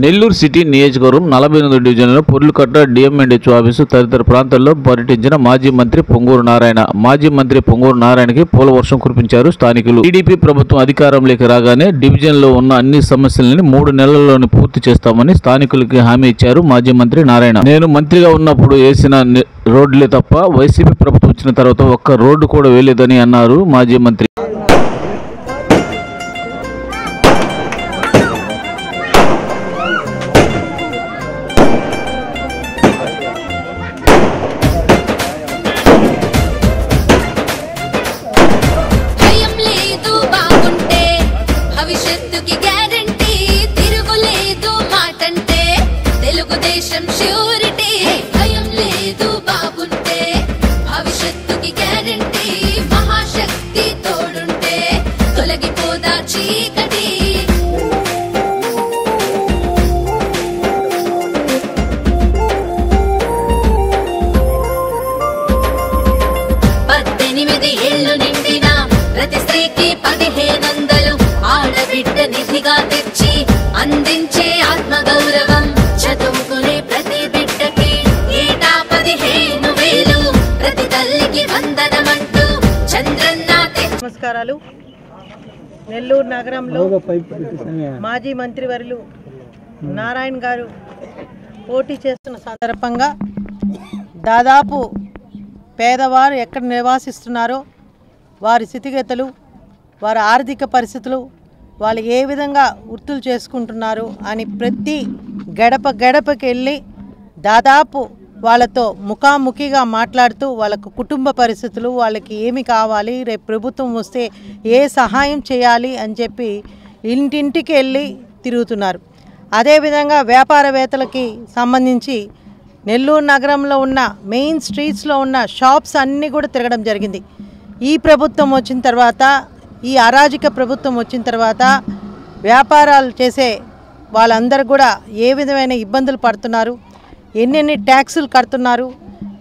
Nellore city నియోజకవర్గం 48 డివిజన్లో పొర్లుకట్ట DM and HO office తదితర ప్రాంతాల్లో పర్యటించిన మాజీ మంత్రి పొంగూరు నారాయణ. మాజీ మంత్రి పొంగూరు నారాయణకి పూల వర్షం కురిపించారు స్థానికులు. టీడీపీ ప్రభుత్వం అధికారంలోకి రాగానే డివిజన్లో ఉన్న అన్ని సమస్యలని 3 నెలల్లోనే పూర్తి చేస్తామని స్థానికులకి హామీ ఇచ్చారు మాజీ మంత్రి నారాయణ. నేను మంత్రిగా ఉన్నప్పుడు వేసిన రోడ్లే తప్ప వైసీపీ ప్రభుత్వం వచ్చిన తర్వాత ఒక్క రోడ్డు కూడా వేయలేదని అన్నారు మాజీ మంత్రి. అందించే ఆత్మగౌరవం చదువుకునే ప్రతి బిడ్డకి ఏటా 15,000 ప్రతి తల్లికి వందనమంటూ చంద్రన్న. నమస్కారాలు. నెల్లూరు నగరంలో మాజీ మంత్రివర్యులు నారాయణ గారు పోటీ చేస్తున్న సందర్భంగా దాదాపు పేదవారు ఎక్కడ నివాసిస్తున్నారో వారి స్థితిగతులు, వారి ఆర్థిక పరిస్థితులు, వాళ్ళు ఏ విధంగా వృత్తులు చేసుకుంటున్నారు అని ప్రతి గడపకి వెళ్ళి దాదాపు వాళ్ళతో ముఖాముఖిగా మాట్లాడుతూ వాళ్ళకు కుటుంబ పరిస్థితులు, వాళ్ళకి ఏమి కావాలి, రేపు ప్రభుత్వం వస్తే ఏ సహాయం చేయాలి అని చెప్పి ఇంటింటికి వెళ్ళి తిరుగుతున్నారు. అదేవిధంగా వ్యాపారవేత్తలకి సంబంధించి నెల్లూరు నగరంలో ఉన్న మెయిన్ స్ట్రీట్స్లో ఉన్న షాప్స్ అన్నీ కూడా తిరగడం జరిగింది. ఈ ప్రభుత్వం వచ్చిన తర్వాత, ఈ అరాజక ప్రభుత్వం వచ్చిన తర్వాత వ్యాపారాలు చేసే వాళ్ళందరూ కూడా ఏ విధమైన ఇబ్బందులు పడుతున్నారు, ఎన్నెన్ని ట్యాక్సులు కడుతున్నారు,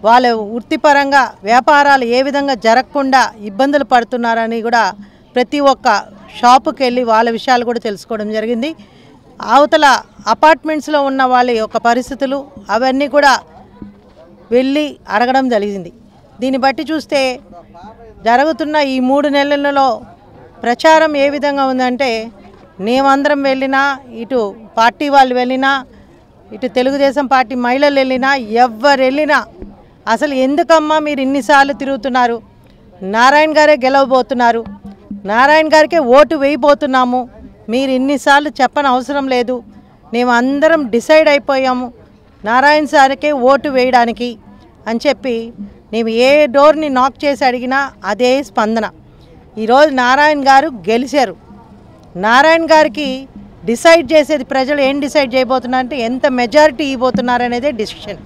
వాళ్ళ వృత్తిపరంగా వ్యాపారాలు ఏ విధంగా జరగకుండా ఇబ్బందులు పడుతున్నారని కూడా ప్రతి ఒక్క షాపుకి వెళ్ళి వాళ్ళ విషయాలు కూడా తెలుసుకోవడం జరిగింది. అవతల అపార్ట్మెంట్స్లో ఉన్న వాళ్ళ యొక్క పరిస్థితులు అవన్నీ కూడా వెళ్ళి అడగడం జరిగింది. దీన్ని బట్టి చూస్తే జరుగుతున్న ఈ 3 నెలలలో ప్రచారం ఏ విధంగా ఉందంటే, మేమందరం వెళ్ళినా, ఇటు పార్టీ వాళ్ళు వెళ్ళినా, ఇటు తెలుగుదేశం పార్టీ మహిళలు వెళ్ళినా, ఎవరు వెళ్ళినా అసలు ఎందుకమ్మా మీరు ఇన్నిసార్లు తిరుగుతున్నారు, నారాయణ గారే గెలవబోతున్నారు, నారాయణ గారికే ఓటు వేయబోతున్నాము, మీరు ఇన్నిసార్లు చెప్పని అవసరం లేదు, మేము అందరం డిసైడ్ అయిపోయాము నారాయణ సార్కే ఓటు వేయడానికి అని చెప్పి మేము ఏ డోర్ని నాక్ చేసి అడిగినా అదే స్పందన. ఈరోజు నారాయణ గారు గెలిచారు. నారాయణ గారికి డిసైడ్ చేసేది ప్రజలు ఏం డిసైడ్ చేయబోతున్నారంటే ఎంత మెజారిటీ ఇవ్వబోతున్నారు అనేదే డిసిషన్.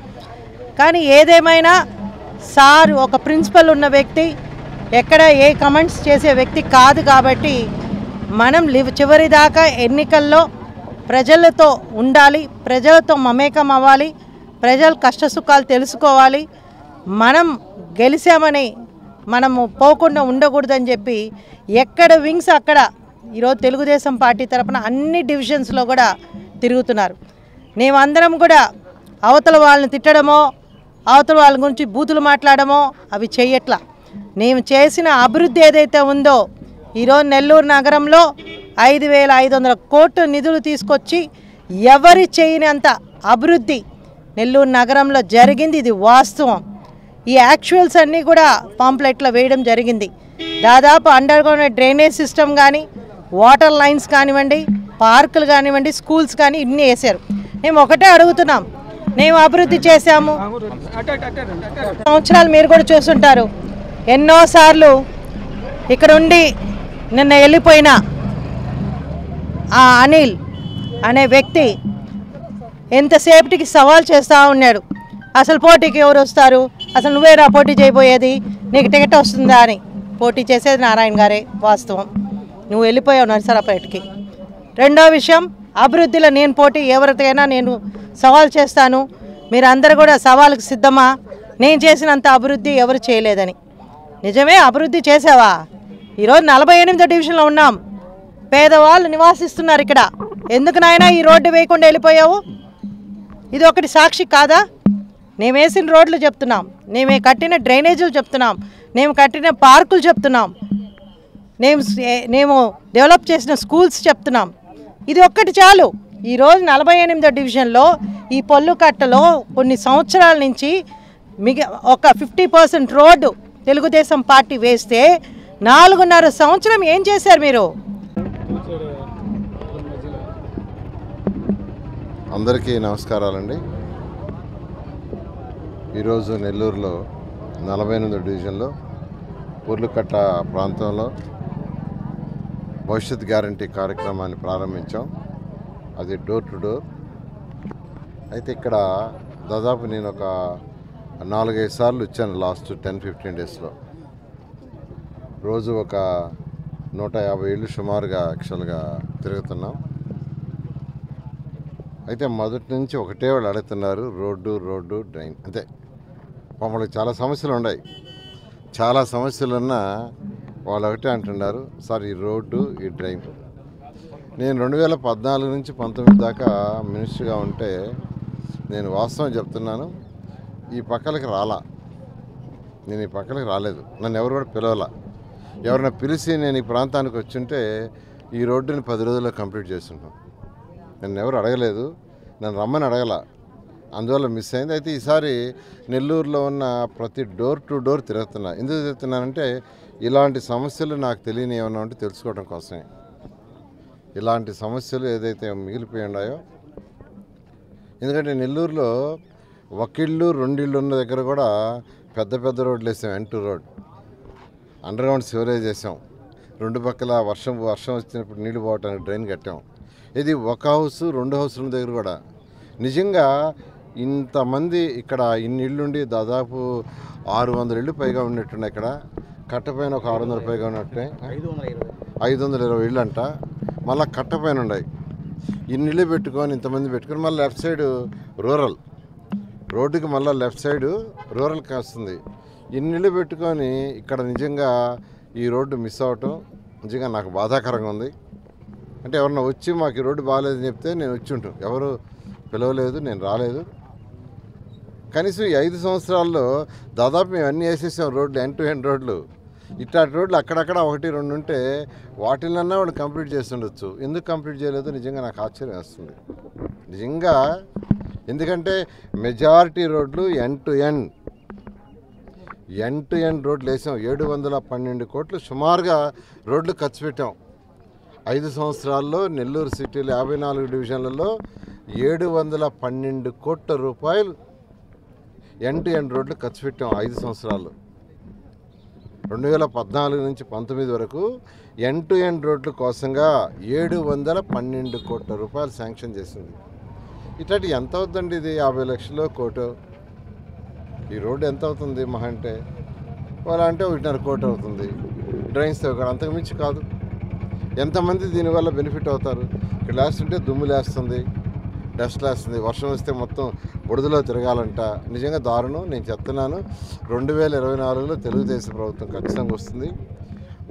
కానీ ఏదేమైనా సార్ ఒక ప్రిన్సిపల్ ఉన్న వ్యక్తి, ఎక్కడ ఏ కమెంట్స్ చేసే వ్యక్తి కాదు. కాబట్టి మనం చివరి దాకా ఎన్నికల్లో ప్రజలతో ఉండాలి, ప్రజలతో మమేకం అవ్వాలి, ప్రజల కష్టసుఖాలు తెలుసుకోవాలి. మనం గెలిచామని మనము పోకుండా ఉండకూడదని చెప్పి ఎక్కడ వింగ్స్ అక్కడ ఈరోజు తెలుగుదేశం పార్టీ తరపున అన్ని డివిజన్స్లో కూడా తిరుగుతున్నారు. మేమందరం కూడా అవతల వాళ్ళని తిట్టడమో, అవతల వాళ్ళ గురించి బూతులు మాట్లాడమో అవి చెయ్యట్లా. మేము చేసిన అభివృద్ధి ఏదైతే ఉందో, ఈరోజు నెల్లూరు నగరంలో 5,500 కోట్ల నిధులు తీసుకొచ్చి ఎవరి చేయనంత అభివృద్ధి నెల్లూరు నగరంలో జరిగింది. ఇది వాస్తవం. ఈ యాక్చువల్స్ అన్నీ కూడా పాంప్లెట్లో వేయడం జరిగింది. దాదాపు అండర్ గ్రౌండ్ డ్రైనేజ్ సిస్టమ్ కానీ, వాటర్ లైన్స్ కానివ్వండి, పార్కులు కానివ్వండి, స్కూల్స్ కానీ ఇన్ని వేశారు. మేము ఒకటే అడుగుతున్నాం, మేము అభివృద్ధి చేశాము. సంవత్సరాలు మీరు కూడా చూస్తుంటారు, ఎన్నోసార్లు ఇక్కడ ఉండి నిన్న వెళ్ళిపోయిన ఆ అనిల్ అనే వ్యక్తి ఎంతసేపటికి సవాల్ చేస్తూ ఉన్నాడు, అసలు పోటీకి ఎవరు వస్తారు, అసలు నువ్వేరా పోటీ చేయబోయేది, నీకు టికెట్ వస్తుందా అని. పోటీ చేసేది నారాయణ గారే వాస్తవం. నువ్వు వెళ్ళిపోయావు నరసరాపేటకి. రెండో విషయం, అభివృద్ధిలో నేను పోటీ ఎవరికైనా నేను సవాల్ చేస్తాను, మీరందరూ కూడా సవాలుకు సిద్ధమా, నేను చేసినంత అభివృద్ధి ఎవరు చేయలేదని. నిజమే, అభివృద్ధి చేసావా? ఈరోజు 48వ డివిజన్లో ఉన్నాం, పేదవాళ్ళు నివాసిస్తున్నారు ఇక్కడ. ఎందుకు నాయనా ఈ రోడ్డు వేయకుండా వెళ్ళిపోయావు? ఇది ఒకటి సాక్షి కాదా? మేము వేసిన రోడ్లు చెప్తున్నాం, మేము కట్టిన డ్రైనేజీలు చెప్తున్నాం, మేము కట్టిన పార్కులు చెప్తున్నాం, మేము డెవలప్ చేసిన స్కూల్స్ చెప్తున్నాం. ఇది ఒక్కటి చాలు. ఈరోజు 48వ డివిజన్లో ఈ పొల్లుకట్టలో కొన్ని సంవత్సరాల నుంచి ఒక 50% రోడ్డు తెలుగుదేశం పార్టీ వేస్తే 4.5 సంవత్సరం ఏం చేశారు మీరు? అందరికీ నమస్కారాలండి. ఈరోజు నెల్లూరులో 48వ డివిజన్లో పొర్లుకట్ట ప్రాంతంలో భవిష్యత్ గ్యారంటీ కార్యక్రమాన్ని ప్రారంభించాం. అది డోర్ టు డోర్. అయితే ఇక్కడ దాదాపు నేను ఒక 4-5 సార్లు వచ్చాను లాస్ట్ 10-15 డేస్లో. రోజు ఒక 150 ఇళ్ళు సుమారుగా యాక్చువల్గా తిరుగుతున్నాం. అయితే మొదటి నుంచి ఒకటే వాళ్ళు అడుగుతున్నారు, రోడ్డు డ్రైన్. అంతే. వాళ్ళకి చాలా సమస్యలు ఉన్నాయి. చాలా సమస్యలున్నా వాళ్ళు ఒకటే అంటున్నారు, సార్ ఈ రోడ్డు ఈ డ్రైన్. నేను 2014 నుంచి 19 దాకా మినిస్టర్గా ఉంటే నేను వాస్తవం చెప్తున్నాను, ఈ పక్కలకి నేను ఈ పక్కలకి రాలేదు. నన్ను ఎవరు కూడా పిలవాల. ఎవరైనా పిలిచి నేను ఈ ప్రాంతానికి వచ్చుంటే ఈ రోడ్డుని 10 రోజుల్లో కంప్లీట్ చేస్తుంటాం. నన్ను ఎవరు అడగలేదు, నన్ను రమ్మని అడగల. అందువల్ల మిస్ అయింది. అయితే ఈసారి నెల్లూరులో ఉన్న ప్రతి డోర్ టు డోర్ తిరుగుతున్నా. ఎందుకు తిరుగుతున్నానంటే ఇలాంటి సమస్యలు నాకు తెలియని ఏమన్నా ఉంటే తెలుసుకోవడం కోసమే. ఇలాంటి సమస్యలు ఏదైతే మిగిలిపోయి ఉన్నాయో, ఎందుకంటే నెల్లూరులో 1 ఇల్లు 2 ఇళ్ళు ఉన్న దగ్గర కూడా పెద్ద రోడ్లు వేసాం. N2 రోడ్, అండర్గ్రౌండ్ సివరేజ్ వేసాం. 2 పక్కల వర్షం వచ్చినప్పుడు నీళ్లు పోవటానికి డ్రైన్ కట్టాం. ఇది 1 హౌస్ 2 హౌసుల దగ్గర కూడా. నిజంగా ఇంతమంది ఇక్కడ ఇన్ని ఇళ్ళుండి దాదాపు 600 ఇళ్ళు పైగా ఉన్నట్టున్నాయి. ఇక్కడ కట్టపైన ఒక 600 పైగా ఉన్నట్టే, 520 ఇళ్ళు అంట. మళ్ళీ కట్టపైన ఉన్నాయి. ఇన్ని ఇళ్ళు పెట్టుకొని ఇంతమంది పెట్టుకొని మళ్ళీ లెఫ్ట్ సైడ్ రూరల్ రోడ్డుకి మళ్ళీ లెఫ్ట్ సైడ్ రూరల్కి వస్తుంది. ఇన్ని ఇళ్ళు పెట్టుకొని ఇక్కడ నిజంగా ఈ రోడ్డు మిస్ అవ్వటం నిజంగా నాకు బాధాకరంగా ఉంది. అంటే ఎవరన్నా వచ్చి మాకు ఈ రోడ్డు బాగాలేదని చెప్తే నేను వచ్చి ఉంటాను. ఎవరు పిలవలేదు, నేను రాలేదు. కనీసం ఈ 5 సంవత్సరాల్లో దాదాపు మేము అన్నీ వేసేసాం రోడ్లు, N2N రోడ్లు. ఇట్లాంటి రోడ్లు అక్కడక్కడ 1-2 ఉంటే వాటిలన్నా వాళ్ళు కంప్లీట్ చేస్తుండొచ్చు. ఎందుకు కంప్లీట్ చేయలేదో నిజంగా నాకు ఆశ్చర్యం వేస్తుంది నిజంగా. ఎందుకంటే మెజారిటీ రోడ్లు N2N రోడ్లు వేసాం. 712 కోట్లు సుమారుగా రోడ్లు ఖర్చు పెట్టాం. 5 సంవత్సరాల్లో నెల్లూరు సిటీలో 54 డివిజన్లలో 712 కోట్ల రూపాయలు N2N రోడ్లు ఖర్చు పెట్టాం 5 సంవత్సరాల్లో. 2014 నుంచి 19 వరకు N2N రోడ్ల కోసంగా 712 కోట్ల రూపాయలు శాంక్షన్ చేసింది. ఇట్లాంటి ఎంత అవుతుందండి? ఇది 50 లక్షలు కోటు. ఈ రోడ్డు ఎంత అవుతుంది మహా అంటే? వాళ్ళ అంటే 1.5 కోటి అవుతుంది. డ్రైన్స్ ఒక అంతకుమించి కాదు. ఎంతమంది దీనివల్ల బెనిఫిట్ అవుతారు? ఇక్కడ లేస్తుంటే దుమ్ము లేస్తుంది, డస్ట్ లేస్తుంది, వర్షం వస్తే మొత్తం బుడదలో తిరగాలంట. నిజంగా దారుణం. నేను చెప్తున్నాను, 2024లో తెలుగుదేశం ప్రభుత్వం ఖచ్చితంగా వస్తుంది.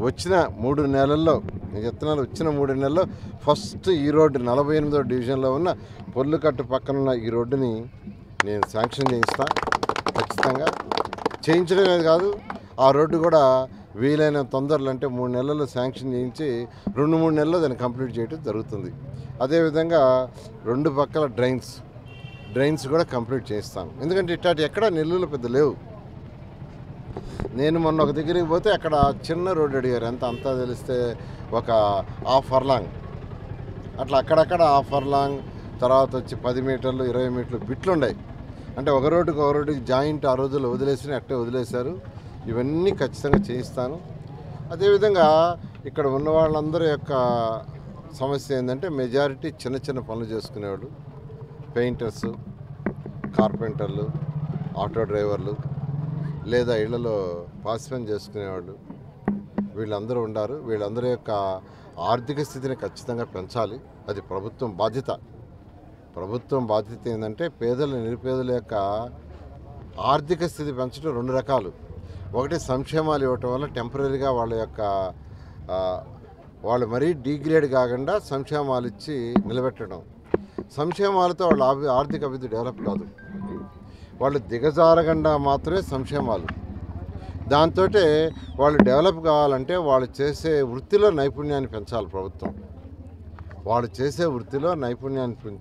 వచ్చిన 3 నెలల్లో నేను చెప్తున్నాను, వచ్చిన 3 నెలల్లో ఫస్ట్ ఈ రోడ్డు 48వ డివిజన్లో ఉన్న పొర్లుకట్ట పక్కనున్న ఈ రోడ్డుని నేను శాంక్షన్ చేయిస్తాను. ఖచ్చితంగా చేయించడమే కాదు, ఆ రోడ్డు కూడా వీలైన తొందరలో అంటే 3 నెలల్లో శాంక్షన్ చేయించి 2-3 నెలల్లో దాన్ని కంప్లీట్ చేయడం జరుగుతుంది. అదేవిధంగా 2 పక్కల డ్రైన్స్ కూడా కంప్లీట్ చేస్తాను. ఎందుకంటే ఇట్లాంటి ఎక్కడ నెల్లూరులో పెద్ద లేవు. నేను మొన్న ఒక దగ్గరికి పోతే అక్కడ చిన్న రోడ్డు అడిగారు. అంతా తెలిస్తే ఒక 1/2 ఫర్లాంగ్ అట్లా అక్కడక్కడ 1/2 ఫర్లాంగ్, తర్వాత వచ్చి 10 మీటర్లు 20 మీటర్లు బిట్లు ఉన్నాయి. అంటే ఒక రోడ్డుకి జాయింట్ ఆ రోజుల్లో వదిలేసి అట్టే వదిలేశారు. ఇవన్నీ ఖచ్చితంగా చేయిస్తాను. అదేవిధంగా ఇక్కడ ఉన్న వాళ్ళందరి యొక్క సమస్య ఏంటంటే మెజారిటీ చిన్న పనులు చేసుకునేవాళ్ళు, పెయింటర్స్, కార్పెంటర్లు, ఆటో డ్రైవర్లు, లేదా ఇళ్లలో పాసి పని చేసుకునేవాళ్ళు, వీళ్ళందరూ ఉన్నారు. వీళ్ళందరి యొక్క ఆర్థిక స్థితిని ఖచ్చితంగా పెంచాలి. అది ప్రభుత్వం బాధ్యత. ప్రభుత్వం బాధ్యత ఏంటంటే నిరుపేదల యొక్క ఆర్థిక స్థితి పెంచడం 2 రకాలు. ఒకటి సంక్షేమాలు ఇవ్వటం వల్ల టెంపరీగా వాళ్ళ యొక్క వాళ్ళు మరీ డిగ్రేడ్ కాకుండా సంక్షేమాలు ఇచ్చి నిలబెట్టడం. సంక్షేమాలతో వాళ్ళ ఆర్థిక అభివృద్ధి డెవలప్ కాదు, వాళ్ళు దిగజారకుండా మాత్రమే సంక్షేమాలు. దాంతో వాళ్ళు డెవలప్ కావాలంటే వాళ్ళు చేసే వృత్తిలో నైపుణ్యాన్ని పెంచాలి ప్రభుత్వం. వాళ్ళు చేసే వృత్తిలో నైపుణ్యాన్ని పెంచాలి.